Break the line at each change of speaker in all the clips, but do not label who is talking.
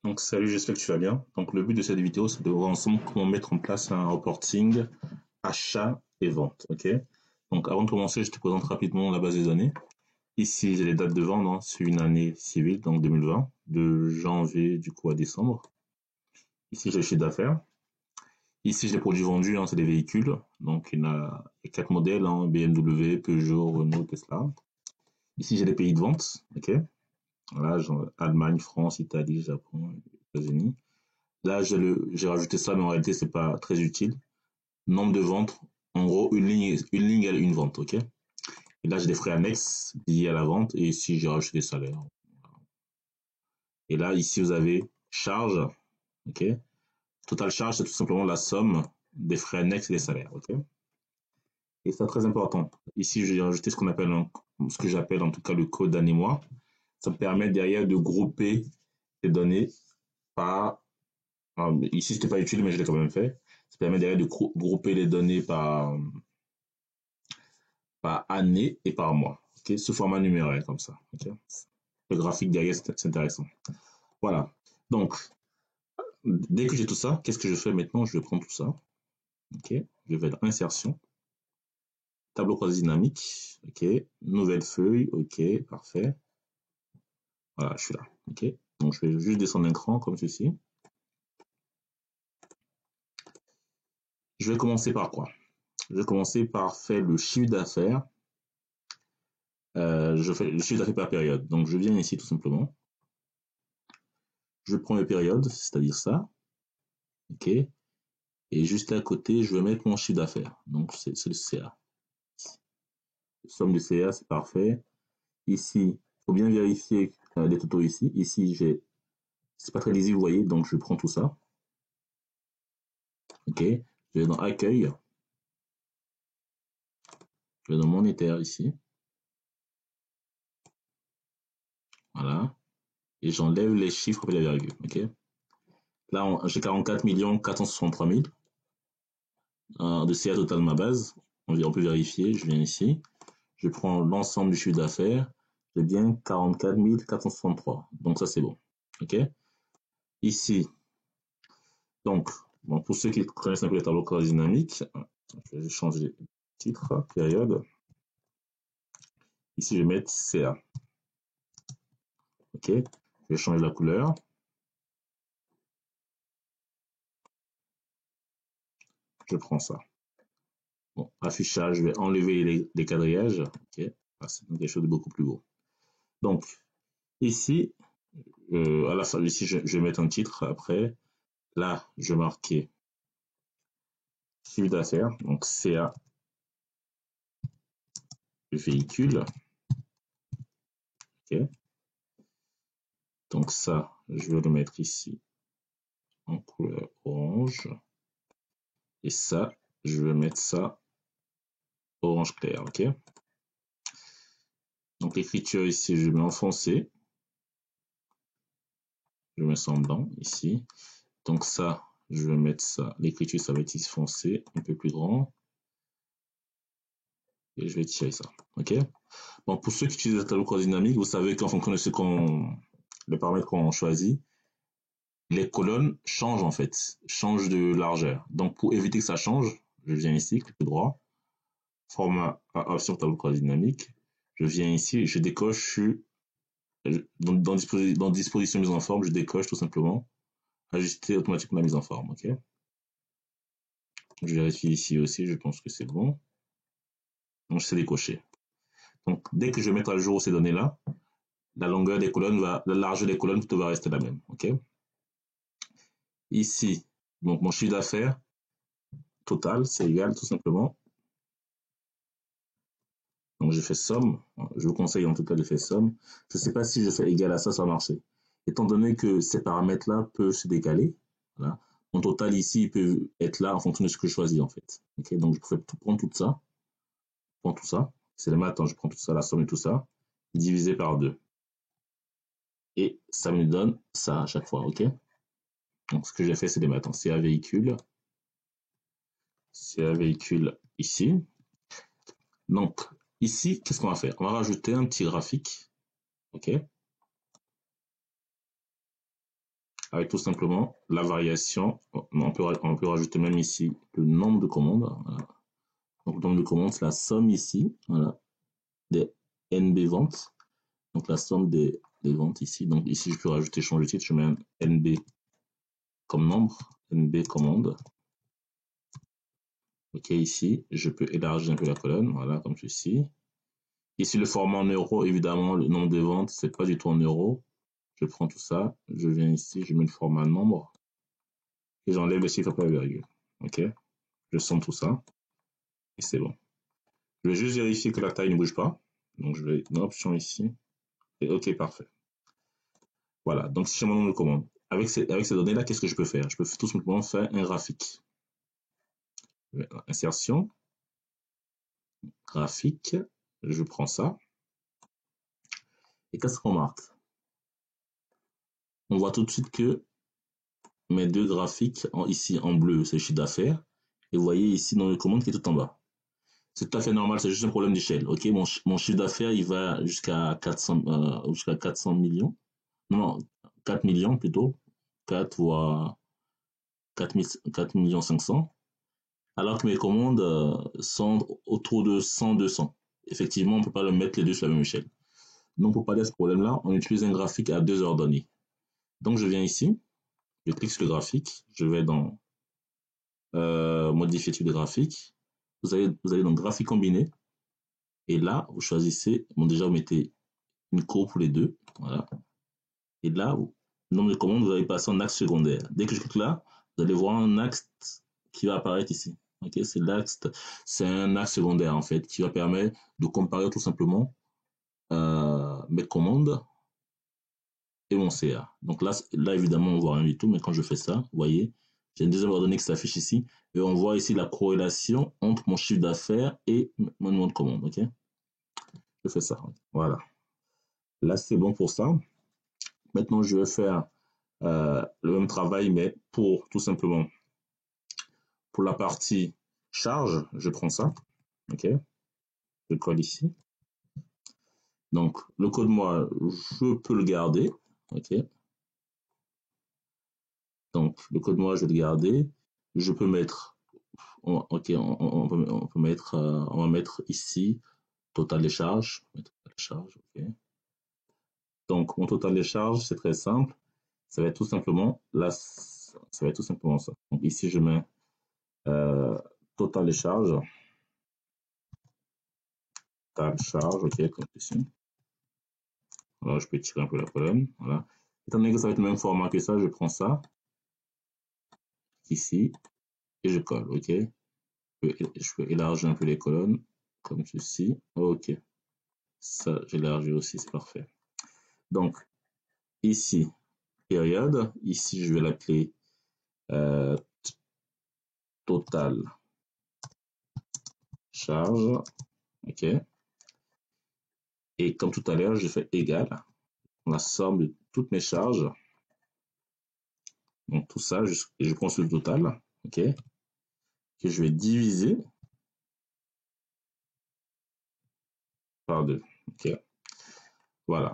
Donc salut, j'espère que tu vas bien. Donc le but de cette vidéo, c'est de voir ensemble comment mettre en place un reporting achat et vente. Ok. Donc avant de commencer, je te présente rapidement la base de données. Ici, j'ai les dates de vente, hein, sur une année civile, donc 2020, de janvier du coup à décembre. Ici, j'ai le chiffre d'affaires. Ici, j'ai les produits vendus, hein, c'est des véhicules. Donc il y a quatre modèles, hein, BMW, Peugeot, Renault, Tesla. Ici, j'ai les pays de vente. Ok. Voilà, genre Allemagne, France, Italie, Japon, États-Unis. Là, j'ai rajouté ça, mais en réalité, c'est pas très utile. Nombre de ventes. En gros, une ligne égale une vente, ok? Et là, j'ai des frais annexes liés à la vente. Et ici, j'ai rajouté des salaires. Et là, ici, vous avez charge, ok? Total charge, c'est tout simplement la somme des frais annexes et des salaires, ok? Et c'est très important. Ici, j'ai rajouté ce que j'appelle en tout cas le code année-mois. Ça me permet derrière de grouper les données par. Ici, c'était pas utile, mais je l'ai quand même fait. Ça permet derrière de grouper les données par année et par mois. Ok, sous format numéraire comme ça. Ok, le graphique derrière, c'est intéressant. Voilà. Donc, dès que j'ai tout ça, qu'est-ce que je fais maintenant? Je vais prendre tout ça. Ok, je vais dans insertion, tableau croisé dynamique. Ok, nouvelle feuille. Ok, parfait. Voilà, je suis là. Ok, donc je vais juste descendre l'écran comme ceci. Je vais commencer par quoi? Je vais commencer par faire le chiffre d'affaires. Je fais le chiffre d'affaires par période. Donc, je viens ici tout simplement. Je prends les périodes, c'est-à-dire ça. OK. Et juste à côté, je vais mettre mon chiffre d'affaires. Donc, c'est le CA. Somme du CA, c'est parfait. Ici, il faut bien vérifier les totaux ici. Ici, c'est pas très lisible, vous voyez, donc je prends tout ça. OK. Je vais dans accueil. Je vais dans monétaire ici. Voilà. Et j'enlève les chiffres après la virgule. OK. Là, j'ai 44 463 000 de CA total de ma base. On peut vérifier. Je viens ici. Je prends l'ensemble du chiffre d'affaires, j'ai bien 44 463. Donc ça, c'est bon. OK? Ici, donc, bon, pour ceux qui connaissent un peu les tableaux croisés dynamiques, je vais changer le titre, période. Ici, je vais mettre CA. OK? Je vais changer la couleur. Je prends ça. Bon, affichage, je vais enlever les quadrillages. OK? Ah, c'est quelque chose de beaucoup plus beau. Donc, ici, à la fin, ici, je vais mettre un titre. Après, là, je vais marquer chiffre d'affaires. Donc, CA véhicule. OK. Donc ça, je vais le mettre ici en couleur orange. Et ça, je vais mettre ça orange clair. OK. Donc l'écriture ici, je mets en foncé. Je mets ça en blanc ici. Donc ça, je vais mettre ça. L'écriture, ça va être ici foncé, un peu plus grand. Et je vais tirer ça. OK. Bon, pour ceux qui utilisent le tableau croisé dynamique, vous savez qu'en fonction de les paramètres qu'on choisit, les colonnes changent en fait, changent de largeur. Donc pour éviter que ça change, je viens ici, clic droit, format option tableau croisé dynamique. Je viens ici, je décoche dans disposition mise en forme, je décoche tout simplement ajuster automatiquement la mise en forme. Ok. Je vérifie ici aussi, je pense que c'est bon. Donc c'est décoché. Donc dès que je vais mettre à jour ces données-là, la largeur des colonnes, tout va rester la même. Ok. Ici, donc mon chiffre d'affaires total, c'est égal tout simplement. Donc je fais somme. Je vous conseille en tout cas de faire somme. Je ne sais pas si je fais égal à ça, ça va marcher. Étant donné que ces paramètres-là peuvent se décaler, voilà, mon total ici il peut être là en fonction de ce que je choisis en fait. Okay, donc je peux prendre tout ça, c'est les maths, hein, je prends tout ça, la somme et tout ça, divisé par 2. Et ça me donne ça à chaque fois, ok? Donc ce que j'ai fait, c'est des maths. Hein. C'est un véhicule ici. Donc ici, qu'est-ce qu'on va faire? On va rajouter un petit graphique, ok? avec tout simplement la variation. On peut rajouter même ici le nombre de commandes. Voilà. Donc, le nombre de commandes, c'est la somme ici, voilà, des NB ventes. Donc, la somme des ventes ici. Donc, ici, je peux rajouter, changer de titre, je mets un NB comme nombre, NB commande. OK, ici, je peux élargir un peu la colonne, voilà, comme ceci. Ici, le format en euros, évidemment, le nombre de ventes, c'est pas du tout en euros. Je prends tout ça, je viens ici, je mets le format nombre, et j'enlève le chiffre après la virgule. OK, je somme tout ça, et c'est bon. Je vais juste vérifier que la taille ne bouge pas. Donc, je vais dans l'option ici, et OK, parfait. Voilà, donc si j'ai mon nombre de commandes. Avec ces données-là, qu'est-ce que je peux faire? Je peux tout simplement faire un graphique. Insertion, graphique, je prends ça. Et qu'est-ce qu'on marque? On voit tout de suite que mes deux graphiques, ici en bleu, c'est le chiffre d'affaires. Et vous voyez ici dans les commandes qui est tout en bas. C'est tout à fait normal, c'est juste un problème d'échelle. Ok, mon chiffre d'affaires, il va jusqu'à 400 millions. Non, 4 millions plutôt. 4 voire 4 millions 500. Alors que mes commandes sont autour de 100, 200. Effectivement, on ne peut pas le mettre les deux sur la même échelle. Donc, pour pallier à ce problème-là, on utilise un graphique à 2 ordonnées. Donc, je viens ici, je clique sur le graphique, je vais dans modifier type de graphique. Vous allez dans graphique combiné. Et là, vous choisissez, bon, déjà, vous mettez une courbe pour les deux. Voilà. Et là, nombre de commandes, vous allez passer en axe secondaire. Dès que je clique là, vous allez voir un axe qui va apparaître ici. Ok, c'est un axe secondaire en fait qui va permettre de comparer tout simplement mes commandes et mon CA. Donc là évidemment on voit rien du tout, mais quand je fais ça, vous voyez, j'ai une deuxième ordonnée qui s'affiche ici et on voit ici la corrélation entre mon chiffre d'affaires et mon nombre de commandes. Ok, je fais ça. Voilà. Là c'est bon pour ça. Maintenant je vais faire le même travail, mais pour tout simplement pour la partie charge, je prends ça. Ok, je colle ici. Donc, le code moi, je peux le garder. Ok. Donc, le code moi, je vais le garder. Je peux mettre, ok, on peut mettre, on va mettre ici total des charges. Ok. Donc, mon total des charges, c'est très simple. Ça va être tout simplement là, ça va être tout simplement ça. Donc, ici, je mets total des charges. Total charge, ok, comme ici. Alors, je peux tirer un peu la colonne. Voilà. Étant donné que ça va être le même format que ça, je prends ça ici et je colle. Ok. Je peux élargir un peu les colonnes comme ceci. Ok. Ça, j'élargis aussi, c'est parfait. Donc, ici, période. Ici, je vais l'appeler total charge. Ok. Et comme tout à l'heure, je fais égal la somme de toutes mes charges. Donc, tout ça, je prends sur le total. Ok. Que je vais diviser par 2. Ok. Voilà.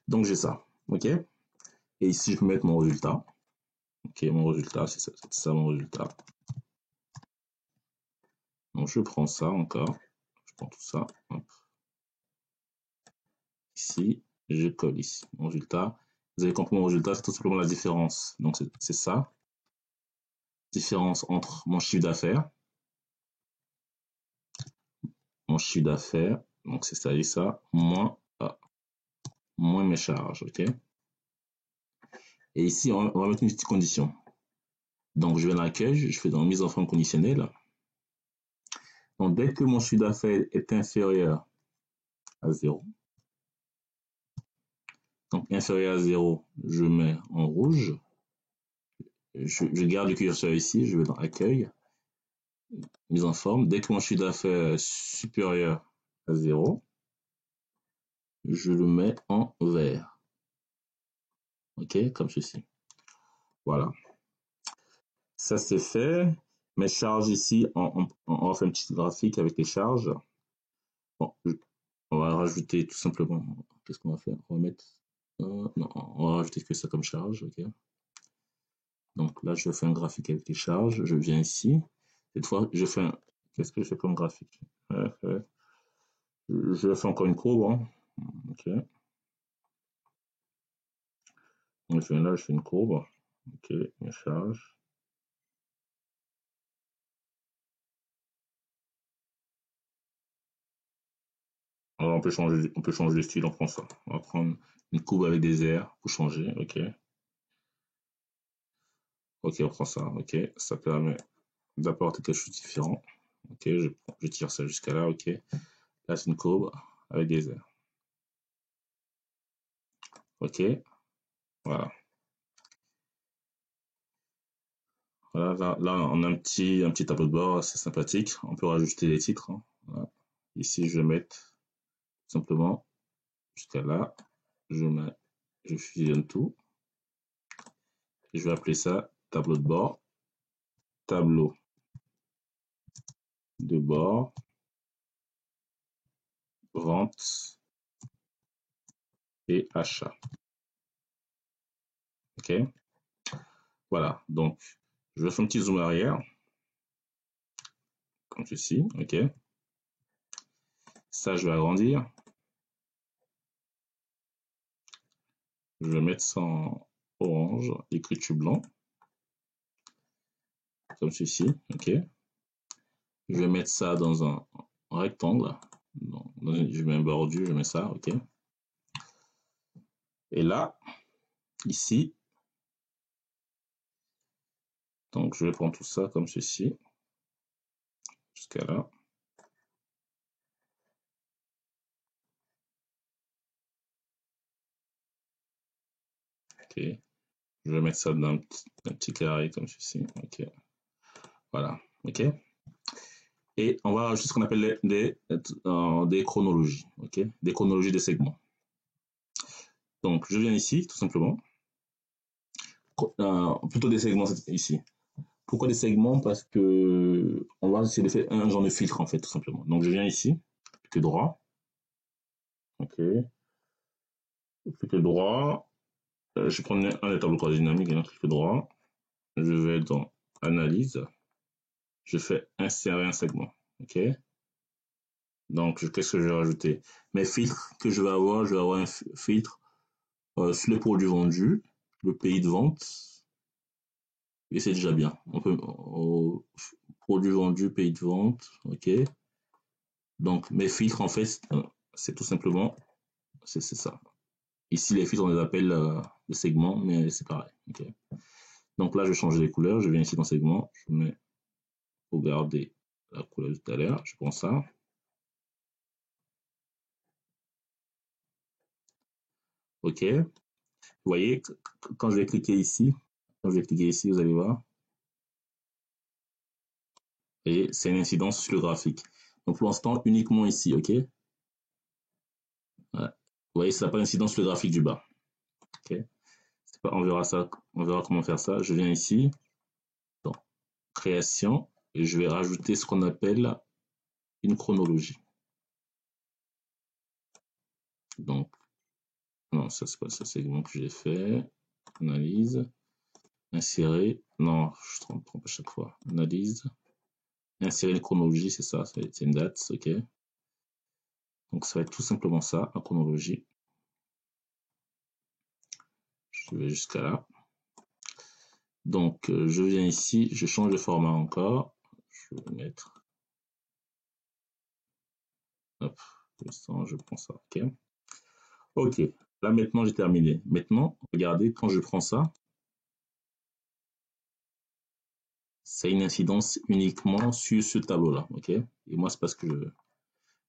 Donc, j'ai ça. Ok. Et ici, je peux mettre mon résultat. Ok, mon résultat, c'est ça mon résultat. Donc, je prends ça encore. Je prends tout ça. Hop. Ici, je colle ici. Mon résultat. Vous avez compris, mon résultat, c'est tout simplement la différence. Donc, c'est ça. Différence entre mon chiffre d'affaires. Mon chiffre d'affaires. Donc, c'est ça et ça. Moins mes charges. OK? Et ici, on va mettre une petite condition. Donc, je vais dans l'accueil. Je fais dans mise en forme conditionnelle. Donc, dès que mon chiffre d'affaires est inférieur à 0, donc inférieur à 0, je mets en rouge. Je garde le curseur ici, je vais dans accueil, mise en forme. Dès que mon chiffre d'affaires est supérieur à 0, je le mets en vert. OK, comme ceci. Voilà. Ça c'est fait. Mes charges ici, on va faire un petit graphique avec les charges. Bon, on va rajouter tout simplement. Qu'est-ce qu'on va faire? On va mettre Non, on va rajouter que ça comme charge, ok. Donc là, je fais un graphique avec les charges. Je viens ici. Cette fois, je fais un... Qu'est-ce que je fais comme graphique? Je fais encore une courbe, hein. Ok. Donc là, je fais une courbe. Ok, une charge. Alors, on peut changer de style, on prend ça. On va prendre une courbe avec des airs pour changer, ok. Ok, on prend ça, ok. Ça permet d'apporter quelque chose de différent. Ok, je tire ça jusqu'à là, ok. Là, c'est une courbe avec des airs. Ok, voilà. Voilà, là, on a un petit tableau de bord assez sympathique. On peut rajouter des titres, hein. Voilà. Ici, je vais mettre simplement jusqu'à là. Je fusionne tout. Et je vais appeler ça tableau de bord. Tableau de bord, vente et achat. Ok, voilà. Donc, je fais un petit zoom arrière, comme ceci. Ok, ça, je vais agrandir. Je vais mettre ça en orange, écriture blanc, comme ceci. Ok, je vais mettre ça dans un rectangle. Je mets un bordure, je mets ça. Ok, et là, ici, donc je vais prendre tout ça comme ceci, jusqu'à là. Ok, je vais mettre ça dans un petit carré comme ceci. Ok, voilà. Ok. Et on va rajouter ce qu'on appelle des chronologies. Ok, des chronologies de segments. Donc, je viens ici, tout simplement. Plutôt des segments ici. Pourquoi des segments? Parce que on va essayer de faire un genre de filtre, en fait, tout simplement. Donc, je viens ici, clic droit. Ok, clic droit. Je prends un des tableaux croisés dynamiques et un clic droit. Je vais dans Analyse. Je fais insérer un segment. Ok. Donc, qu'est-ce que je vais rajouter? Mes filtres que je vais avoir un filtre sur les produits vendus, le pays de vente, et c'est déjà bien. On peut produits vendus, pays de vente, ok. Donc, mes filtres, en fait, c'est tout simplement, c'est ça. Ici, les filtres, on les appelle des segments, mais c'est pareil, ok. Donc là, je change les couleurs, je viens ici dans segment, je mets pour garder la couleur de tout à l'heure, je prends ça. Ok. Vous voyez, quand je vais cliquer ici, vous allez voir, et c'est une incidence sur le graphique. Donc pour l'instant, uniquement ici, ok. Ouais. Vous voyez, ça n'a pas d'incidence sur le graphique du bas. Ok. On verra ça, on verra comment faire ça. Je viens ici, dans création, et je vais rajouter ce qu'on appelle une chronologie. Donc, non, ça c'est pas ça, c'est le que j'ai fait. Analyse, insérer. Non, je trompe à chaque fois. Analyse, insérer une chronologie, c'est ça, c'est une date, ok. Donc ça va être tout simplement ça, la chronologie. Je vais jusqu'à là. Donc, je viens ici, je change de format encore. Je vais mettre. Hop, l'instant, je prends ça. OK. OK. Là, maintenant, j'ai terminé. Maintenant, regardez, quand je prends ça, c'est une incidence uniquement sur ce tableau-là. OK. Et moi, c'est parce que je.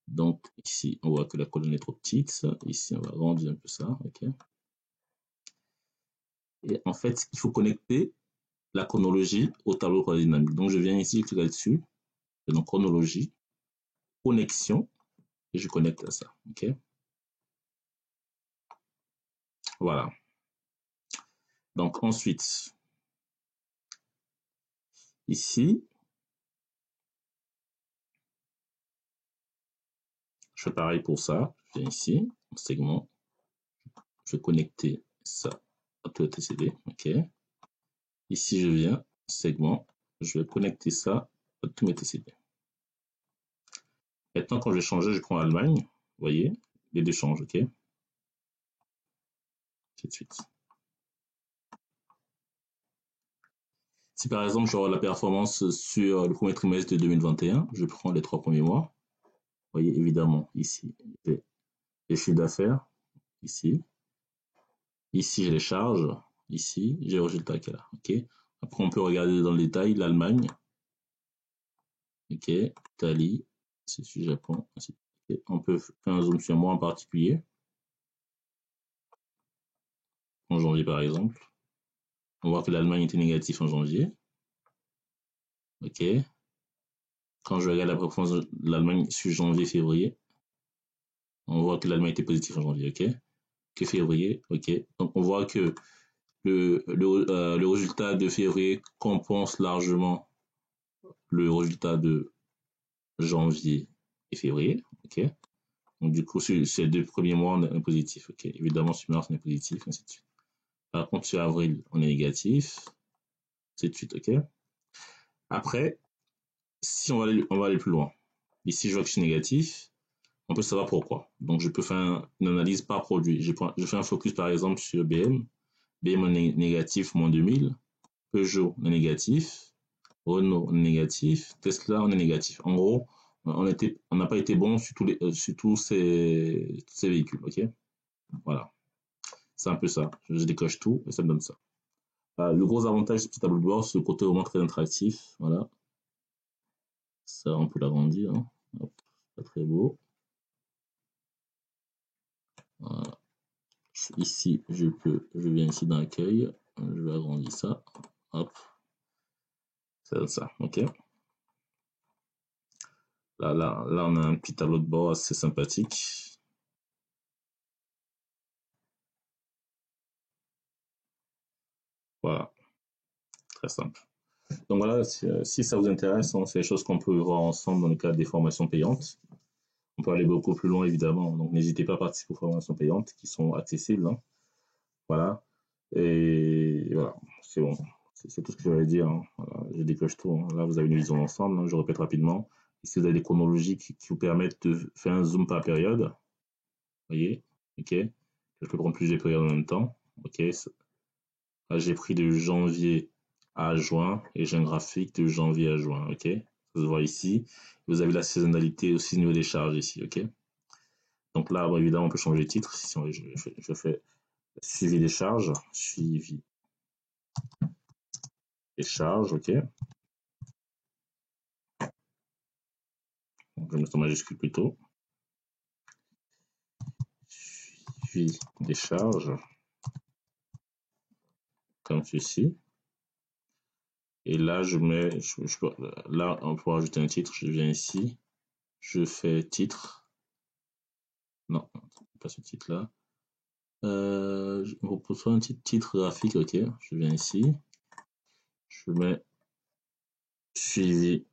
Donc, ici, on voit que la colonne est trop petite. Ici, on va agrandir un peu ça. OK. Et en fait, il faut connecter la chronologie au tableau dynamique. Donc, je viens ici, je clique là-dessus. Donc, chronologie, connexion, et je connecte à ça. OK. Voilà. Donc ensuite, ici, je fais pareil pour ça. Je viens ici, segment, je vais connecter ça à tous les TCD, ok. Ici, je viens, segment, je vais connecter ça à tous mes TCD. Maintenant, quand je vais changer, je prends Allemagne, vous voyez, les deux changent, ok. Tout de suite. Si par exemple, je regarde la performance sur le premier trimestre de 2021, je prends les 3 premiers mois. Vous voyez, évidemment, ici, j'ai les chiffres d'affaires, ici. Ici, j'ai les charges. Ici, j'ai le résultat qui est là. Ok. Après, on peut regarder dans le détail l'Allemagne. Ok. Italie. C'est sur Japon. Okay. On peut faire un zoom sur moi en particulier. En janvier, par exemple. On voit que l'Allemagne était négative en janvier. Ok. Quand je regarde la performance de l'Allemagne sur janvier-février, on voit que l'Allemagne était positive en janvier. Ok. Que février. Ok. Donc, on voit que le résultat de février compense largement le résultat de janvier et février, ok. Donc du coup, sur ces 2 premiers mois, on est positif, ok. Évidemment, sur mars, on est positif, ainsi de suite. Par contre, sur avril, on est négatif, ainsi de suite, ok. Après, si on va aller plus loin. Ici, je vois que je suis négatif, on peut savoir pourquoi. Donc, je peux faire une analyse par produit. Je fais un focus, par exemple, sur BM. BM, on est négatif, moins 2000. Peugeot, on est négatif. Renault, on est négatif. Tesla, on est négatif. En gros, on n'a pas été bon sur tous ces véhicules, ok. Voilà, c'est un peu ça. Je décoche tout et ça me donne ça. Le gros avantage de ce petit tableau de bord, c'est le côté vraiment très interactif. Voilà, ça on peut l'agrandir. Hein. Hop, pas très beau. Voilà. Ici, je viens ici dans l'accueil, je vais agrandir ça. Hop, ça donne ça, ok. Là, on a un petit tableau de bord assez sympathique. Voilà, très simple. Donc voilà, si ça vous intéresse, hein, c'est des choses qu'on peut voir ensemble dans le cadre des formations payantes. On peut aller beaucoup plus loin, évidemment. Donc n'hésitez pas à participer aux formations payantes qui sont accessibles. Hein. Voilà. Et voilà, c'est bon. C'est tout ce que j'allais dire. Hein. Voilà, je décoche tout. Hein. Là, vous avez une vision d'ensemble. Hein. Je répète rapidement. Ici, vous avez des chronologies qui vous permettent de faire un zoom par période. Vous voyez, ok. Je peux prendre plusieurs périodes en même temps. Ok. Là, j'ai pris de janvier à juin et j'ai un graphique de janvier à juin. Ok. Ça se voit ici. Vous avez la saisonnalité aussi au niveau des charges ici. Ok. Donc là, bon, évidemment, on peut changer de titre. Si je fais suivi des charges, suivi des charges, ok. Donc, je vais mettre en majuscule plutôt. Suivi des charges, comme ceci. Et là, je mets, là, on peut ajouter un titre. Je viens ici, je fais titre. Non, pas ce titre-là. Je me propose un titre graphique, ok. Je viens ici, je mets suivi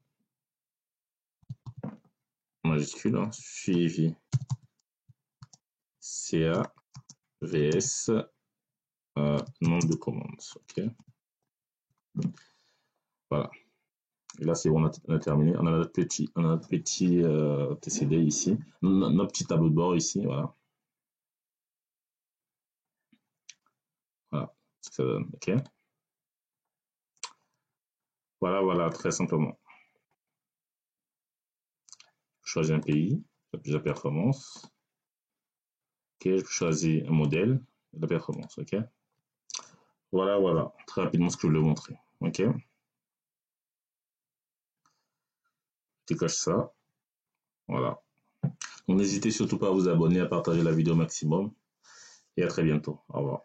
majuscule, hein, suivi CA VS nombre de commandes, ok. Voilà. Et là, c'est bon, on a terminé. On a notre petit TCD ici, notre petit tableau de bord ici, voilà. Voilà ce que ça donne, ok. Voilà, très simplement. Je choisis un pays, la performance. Ok, je choisis un modèle, la performance, ok. Voilà, très rapidement ce que je voulais vous montrer, ok. Je coche ça, voilà. Donc n'hésitez surtout pas à vous abonner, à partager la vidéo au maximum. Et à très bientôt. Au revoir.